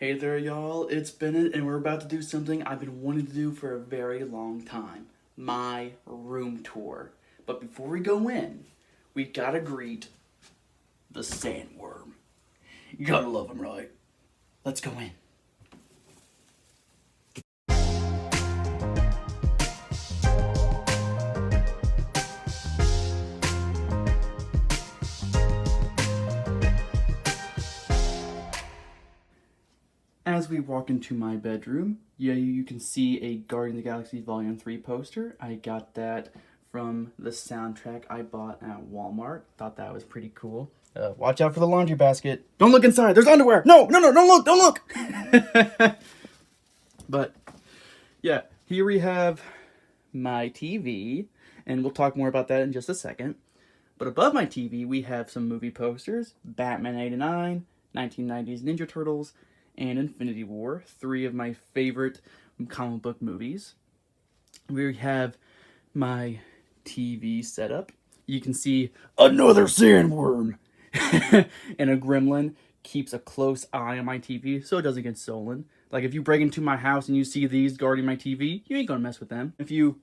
Hey there, y'all. It's Bennett, and we're about to do something I've been wanting to do for a very long time. My room tour. But before we go in, we gotta greet the sandworm. You gotta love him, right? Let's go in. As we walk into my bedroom, you can see a Guardians of the Galaxy Volume 3 poster. I got that from the soundtrack I bought at Walmart. Thought that was pretty cool. Watch out for the laundry basket. Don't look inside. There's underwear. No, don't look. But yeah, here we have my TV, and we'll talk more about that in just a second. But above my TV, we have some movie posters: Batman '89, 1990s Ninja Turtles, and Infinity War, three of my favorite comic book movies. We have my TV setup. You can see another sandworm and a gremlin keeps a close eye on my TV so it doesn't get stolen. Like if you break into my house and you see these guarding my TV, you ain't gonna mess with them. If you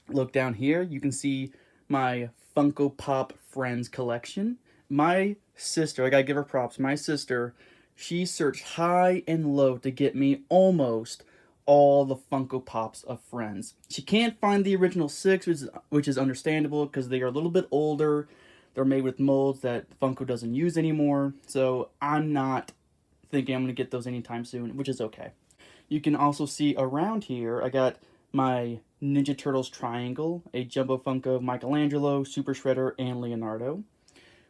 look down here, you can see my Funko Pop Friends collection. My sister, I gotta give her props, my sister, she searched high and low to get me almost all the Funko Pops of Friends. She can't find the original 6, which is understandable because they are a little bit older. They're made with molds that Funko doesn't use anymore. So I'm not thinking I'm going to get those anytime soon, which is okay. You can also see around here, I got my Ninja Turtles triangle, a Jumbo Funko of Michelangelo, Super Shredder, and Leonardo.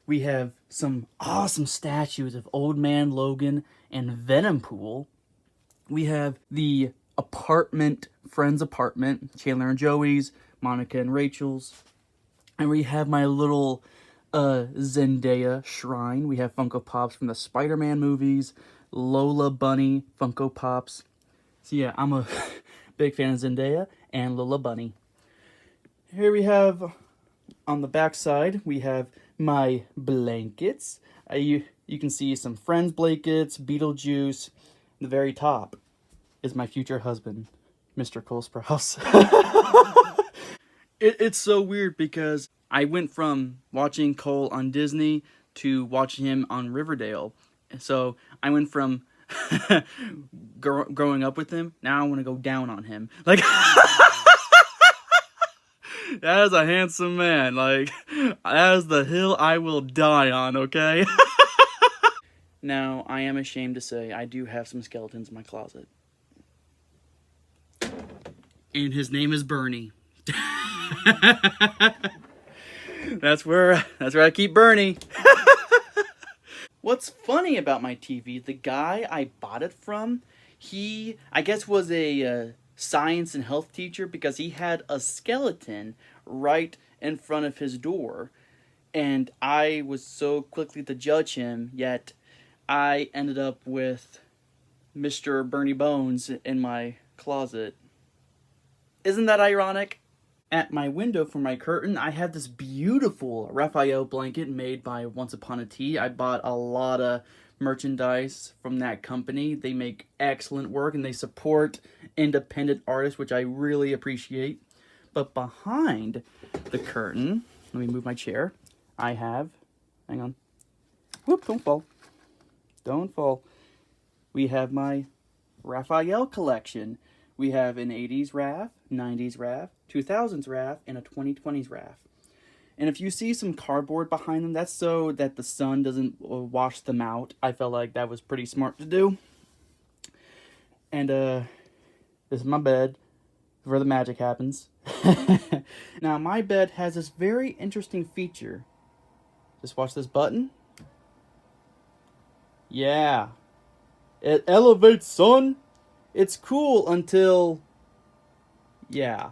We have some awesome statues of Old Man Logan and Venom Pool. We have the Friends apartment, Chandler and Joey's, Monica and Rachel's. And we have my little Zendaya shrine. We have Funko Pops from the Spider-Man movies, Lola Bunny Funko Pops. So yeah, I'm a big fan of Zendaya and Lola Bunny. Here we have, on the back side, we have my blankets. You can see some Friends blankets, Beetlejuice. The very top is my future husband, Mr. Cole Sprouse. It's so weird because I went from watching Cole on Disney to watching him on Riverdale. So I went from growing up with him, now I want to go down on him. Like, that is a handsome man. Like, that is the hill I will die on, okay? Now, I am ashamed to say I do have some skeletons in my closet. And his name is Bernie. That's where I keep Bernie. What's funny about my TV, the guy I bought it from, he, I guess, was a science and health teacher because he had a skeleton right in front of his door. And I was so quickly to judge him, yet I ended up with Mr. Bernie Bones in my closet. Isn't that ironic? At my window for my curtain, I have this beautiful Raphael blanket made by Once Upon a Tea. I bought a lot of merchandise from that company. They make excellent work and they support independent artists, which I really appreciate. But behind the curtain, let me move my chair, I have, hang on, whoop, don't fall, don't fall. We have my Raphael collection. We have an 80s Raph, 90s Raph, 2000s Raph, and a 2020s Raph. And if you see some cardboard behind them, that's so that the sun doesn't wash them out. I felt like that was pretty smart to do. And this is my bed, where the magic happens. Now, my bed has this very interesting feature. Just watch this button. Yeah. It elevates, son. It's cool until, yeah.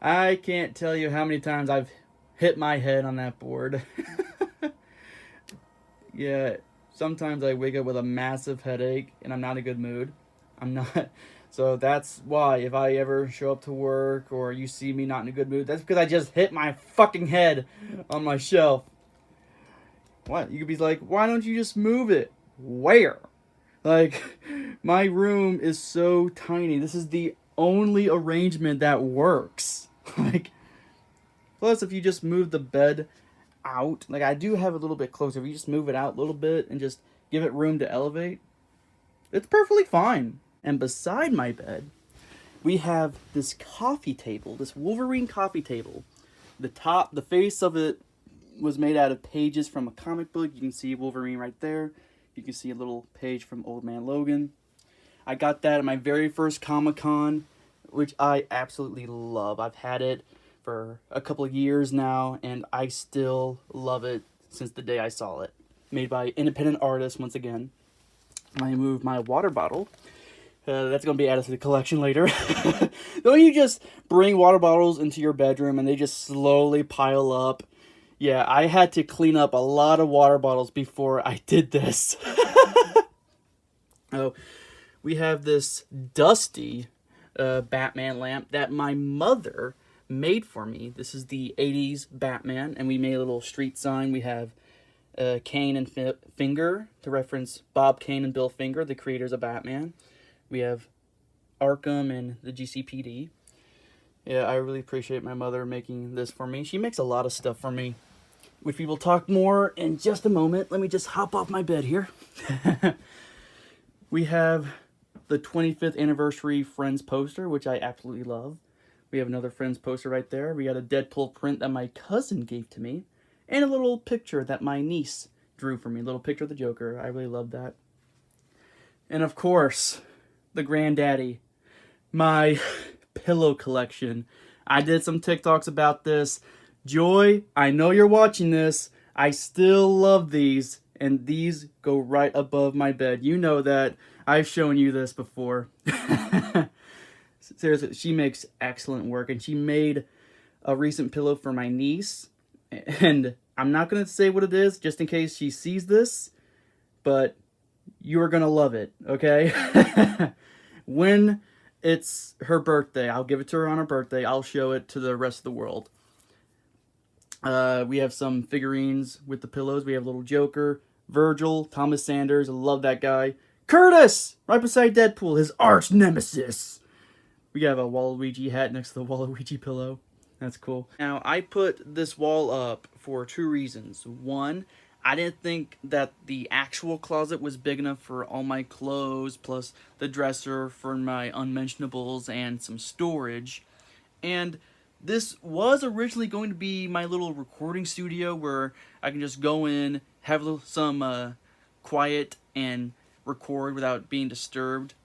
I can't tell you how many times I've hit my head on that board. Yeah, sometimes I wake up with a massive headache and I'm not in a good mood. I'm not. So that's why if I ever show up to work or you see me not in a good mood, that's because I just hit my fucking head on my shelf. What? You could be like, why don't you just move it? where? Like, my room is so tiny. This is the only arrangement that works. Like, plus if you just move the bed out, like I do have a little bit closer. If you just move it out a little bit and just give it room to elevate, it's perfectly fine. And beside my bed, we have this coffee table, this Wolverine coffee table. The face of it was made out of pages from a comic book. You can see Wolverine right there. You can see a little page from Old Man Logan. I got that at my very first Comic-Con, which I absolutely love. I've had it for a couple of years now, and I still love it since the day I saw it. Made by independent artists, once again. I moved my water bottle. That's going to be added to the collection later. Don't you just bring water bottles into your bedroom and they just slowly pile up? Yeah, I had to clean up a lot of water bottles before I did this. Oh, we have this dusty Batman lamp that my mother made for me. This is the 80s Batman, and we made a little street sign. We have Kane and Finger to reference Bob Kane and Bill Finger, the creators of Batman. We have Arkham and the GCPD. Yeah, I really appreciate my mother making this for me. She makes a lot of stuff for me, which we will talk more in just a moment. Let me just hop off my bed here. We have the 25th anniversary Friends poster, which I absolutely love. We have another Friends poster right there. We got a Deadpool print that my cousin gave to me. And a little picture that my niece drew for me. A little picture of the Joker. I really love that. And of course, the granddaddy, my pillow collection. I did some TikToks about this. Joy, I know you're watching this. I still love these, and these go right above my bed. You know that. I've shown you this before. Seriously, she makes excellent work, and she made a recent pillow for my niece, and I'm not going to say what it is just in case she sees this, but you're going to love it, okay? When it's her birthday, I'll give it to her on her birthday. I'll show it to the rest of the world. We have some figurines with the pillows. We have little Joker, Virgil, Thomas Sanders. I love that guy. Curtis! Right beside Deadpool, his arch nemesis. We have a Waluigi hat next to the Waluigi pillow. That's cool. Now, I put this wall up for two reasons. One, I didn't think that the actual closet was big enough for all my clothes, plus the dresser for my unmentionables and some storage. And this was originally going to be my little recording studio where I can just go in, have some quiet, and record without being disturbed.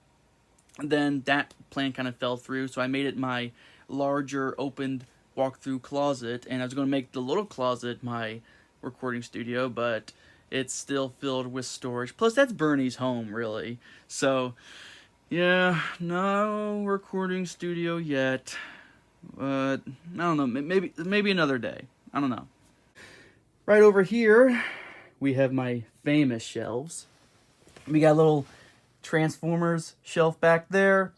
And then that plan kind of fell through, so I made it my larger opened walk-through closet, and I was going to make the little closet my recording studio, but it's still filled with storage. Plus, that's Bernie's home, really. So, yeah, no recording studio yet. But I don't know, maybe another day. I don't know. Right over here, we have my famous shelves. We got a little Transformers shelf back there.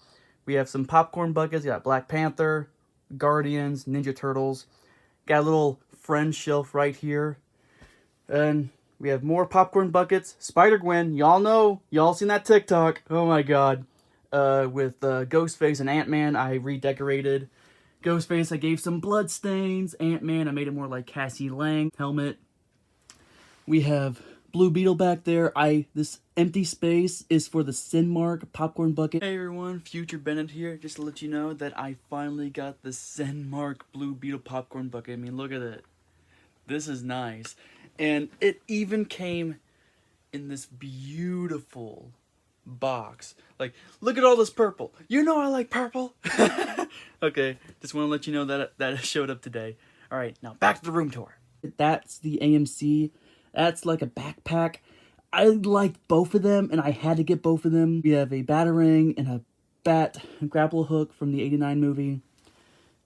We have some popcorn buckets. We got Black Panther, Guardians, Ninja Turtles. Got a little Friends shelf right here. And we have more popcorn buckets. Spider-Gwen, y'all know. Y'all seen that TikTok. Oh my god. With Ghostface and Ant-Man, I redecorated. Ghostface, I gave some blood stains. Ant-Man, I made it more like Cassie Lang helmet. We have Blue Beetle back there. This empty space is for the Cinemark popcorn bucket. Hey everyone, Future Bennett here. Just to let you know that I finally got the Cinemark Blue Beetle popcorn bucket. I mean, look at it. This is nice. And it even came in this beautiful box. Like, look at all this purple. You know I like purple. Okay, just want to let you know that it showed up today. All right, now back to the room tour. That's the AMC. That's like a backpack. I liked both of them, and I had to get both of them. We have a Batarang and a bat grapple hook from the '89 movie.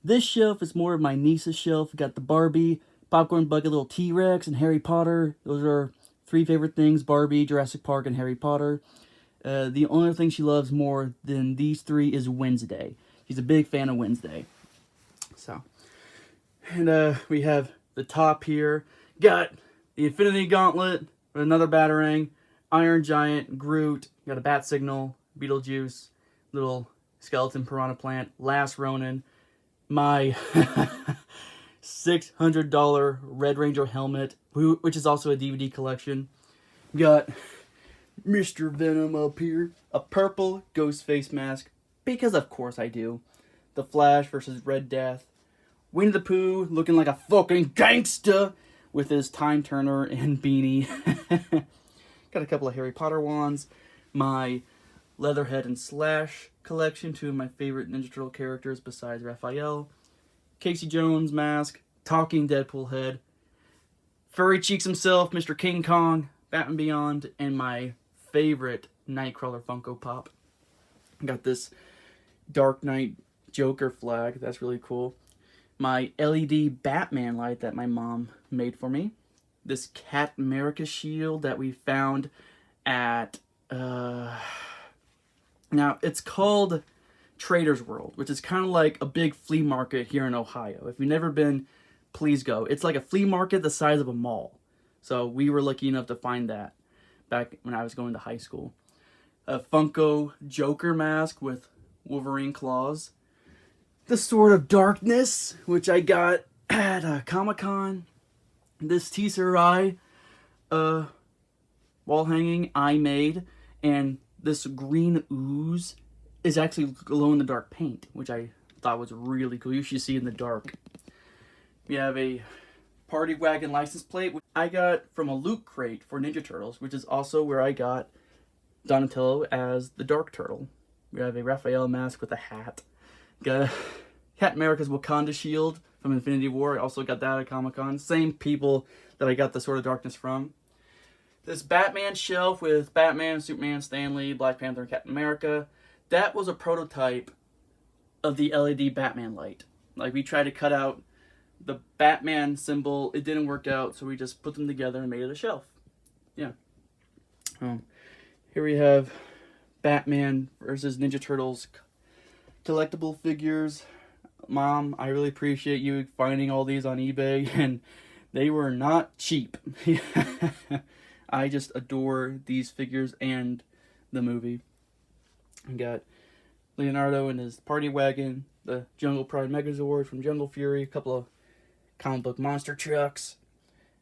This shelf is more of my niece's shelf. We got the Barbie, popcorn bucket, little T-Rex, and Harry Potter. Those are three favorite things: Barbie, Jurassic Park, and Harry Potter. The only thing she loves more than these three is Wednesday. She's a big fan of Wednesday. So, and we have the top here. Got the Infinity Gauntlet, another Batarang, Iron Giant, Groot, got a Bat Signal, Beetlejuice, little skeleton piranha plant, Last Ronin, my $600 Red Ranger helmet, which is also a DVD collection. Got Mr. Venom up here, a purple Ghostface mask, because of course I do. The Flash versus Red Death. Winnie the Pooh looking like a fucking gangsta with his Time Turner and beanie. Got a couple of Harry Potter wands. My Leatherhead and Slash collection, two of my favorite Ninja Turtle characters besides Raphael. Casey Jones mask, talking Deadpool head. Furry Cheeks himself, Mr. King Kong, Batman Beyond, and my favorite Nightcrawler Funko Pop. Got this Dark Knight Joker flag, that's really cool. My LED Batman light that my mom made for me. This Cat America shield that we found at, now it's called Trader's World, which is kind of like a big flea market here in Ohio. If you've never been, please go. It's like a flea market the size of a mall. So we were lucky enough to find that back when I was going to high school. A Funko Joker mask with Wolverine claws. The Sword of Darkness, which I got at Comic-Con. This Tesseract wall hanging I made, and this green ooze is actually glow-in-the-dark paint, which I thought was really cool. You should see in the dark. We have a Party Wagon license plate, which I got from a Loot Crate for Ninja Turtles, which is also where I got Donatello as the Dark Turtle. We have a Raphael mask with a hat. Got Cat America's Wakanda shield from Infinity War. I also got that at Comic-Con. Same people that I got the Sword of Darkness from. This Batman shelf with Batman, Superman, Stan Lee, Black Panther, and Captain America. That was a prototype of the LED Batman light. Like, we tried to cut out the Batman symbol. It didn't work out, so we just put them together and made it a shelf. Yeah. Here we have Batman versus Ninja Turtles collectible figures. Mom, I really appreciate you finding all these on eBay, and they were not cheap. I just adore these figures and the movie. We got Leonardo and his Party Wagon, the Jungle Pride Megazord from Jungle Fury, a couple of comic book monster trucks.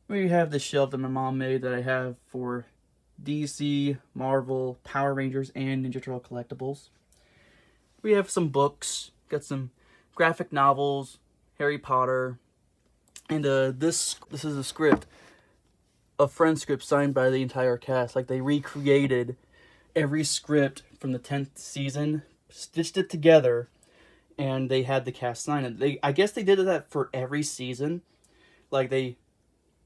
We have the shelf that my mom made that I have for DC, Marvel, Power Rangers, and Ninja Turtle collectibles. We have some books, got some graphic novels, Harry Potter, and this is a script, a friend script signed by the entire cast. Like, they recreated every script from the 10th season, stitched it together, and they had the cast sign it. I guess they did that for every season. Like, they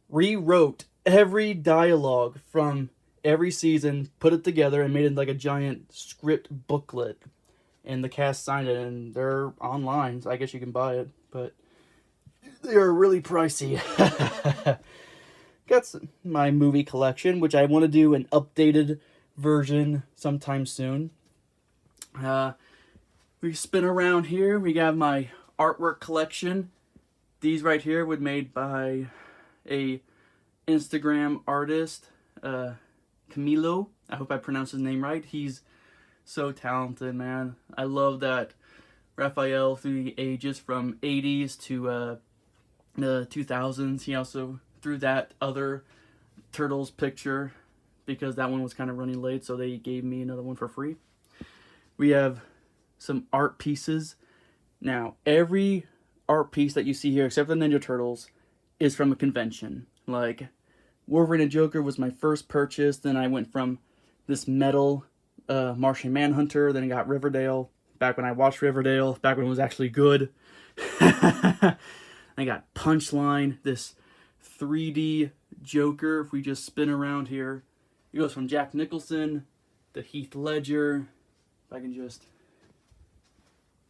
rewrote every dialogue from every season, put it together, and made it like a giant script booklet. And the cast signed it, and they're online, so I guess you can buy it, but they are really pricey. Got my movie collection, which I want to do an updated version sometime soon. We spin around here. We got my artwork collection. These right here were made by a Instagram artist, Camilo. I hope I pronounced his name right. He's so talented, man. I love that Raphael through the ages from 80s to the 2000s. He also threw that other Turtles picture because that one was kind of running late, so they gave me another one for free. We have some art pieces. Now, every art piece that you see here, except the Ninja Turtles, is from a convention. Like, Wolverine and Joker was my first purchase. Then I went from this metal Martian Manhunter, then I got Riverdale, back when I watched Riverdale, back when it was actually good. I got Punchline, this 3D Joker, if we just spin around here. It goes from Jack Nicholson to Heath Ledger, if I can just,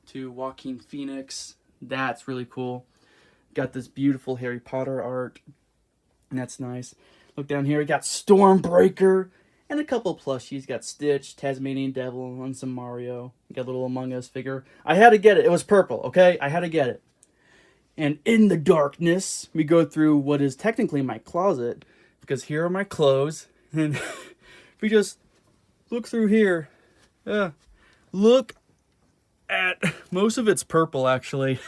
to Joaquin Phoenix. That's really cool. Got this beautiful Harry Potter art, and that's nice. Look down here, we got Stormbreaker, and a couple plushies. Got Stitch, Tasmanian Devil, and some Mario. Got a little Among Us figure. I had to get it. It was purple, okay? I had to get it. And in the darkness, we go through what is technically my closet, because here are my clothes. And if we just look through here, look at, most of it's purple actually.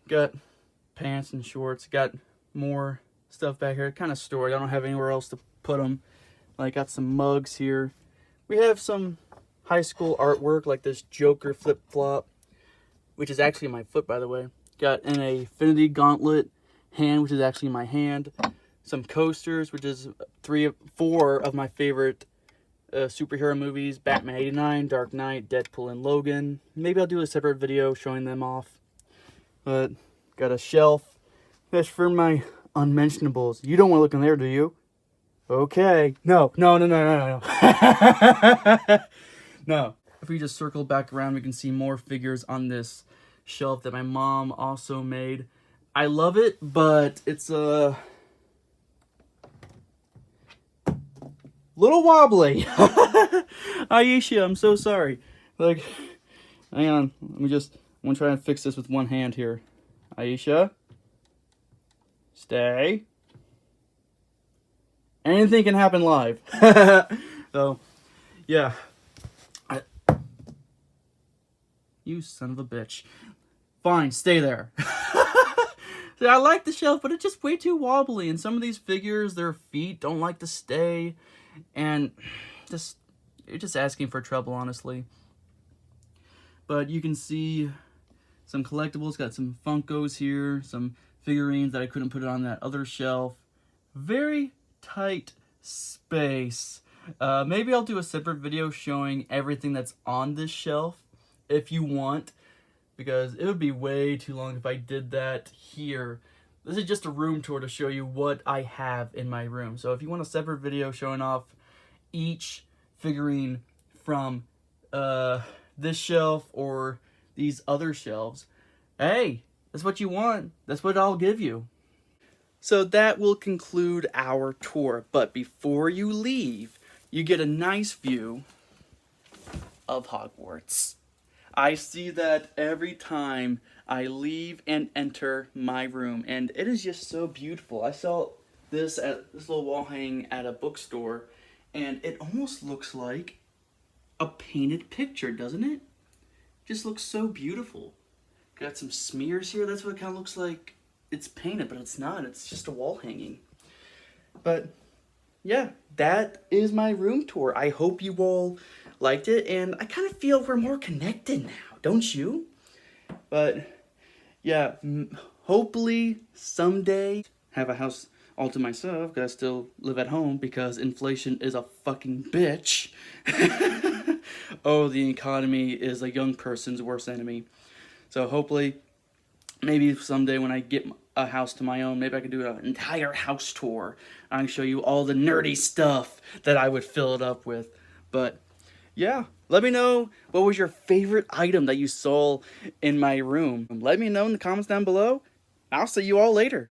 Got pants and shorts, got more stuff back here, kind of stored. I don't have anywhere else to put them. Like, got some mugs here. We have some high school artwork, like this Joker flip-flop, which is actually my foot, by the way. Got an Infinity Gauntlet hand, which is actually my hand. Some coasters, which is 4 of my favorite superhero movies: Batman '89, Dark Knight, Deadpool, and Logan. Maybe I'll do a separate video showing them off. But got a shelf. That's for my unmentionables. You don't want to look in there, do you? Okay. No. No. If we just circle back around, we can see more figures on this shelf that my mom also made. I love it, but it's a little wobbly. Aisha, I'm so sorry. Like, hang on. I'm gonna try and fix this with one hand here. Aisha, stay. Anything can happen live. So, yeah. You son of a bitch. Fine, stay there. So I like the shelf, but it's just way too wobbly. And some of these figures, their feet don't like to stay. And you're just asking for trouble, honestly. But you can see some collectibles. Got some funkos here. Some figurines that I couldn't put on that other shelf. Very tight space. Maybe I'll do a separate video showing everything that's on this shelf if you want, because it would be way too long if I did that here. This is just a room tour to show you what I have in my room. So if you want a separate video showing off each figurine from this shelf or these other shelves, hey, that's what you want. That's what I'll give you. So that will conclude our tour. But before you leave, you get a nice view of Hogwarts. I see that every time I leave and enter my room, and it is just so beautiful. I saw this little wall hanging at a bookstore, and it almost looks like a painted picture, doesn't it? Just looks so beautiful. Got some smears here. That's what it kind of looks like. It's painted, but it's not. It's just a wall hanging. But yeah, that is my room tour. I hope you all liked it, and I kind of feel we're more connected now, don't you? But yeah, hopefully someday have a house all to myself, because I still live at home because inflation is a fucking bitch. Oh, the economy is a young person's worst enemy. So hopefully, maybe someday when I get a house to my own, maybe I could do an entire house tour. I can show you all the nerdy stuff that I would fill it up with. But yeah, let me know what was your favorite item that you saw in my room. Let me know in the comments down below. I'll see you all later.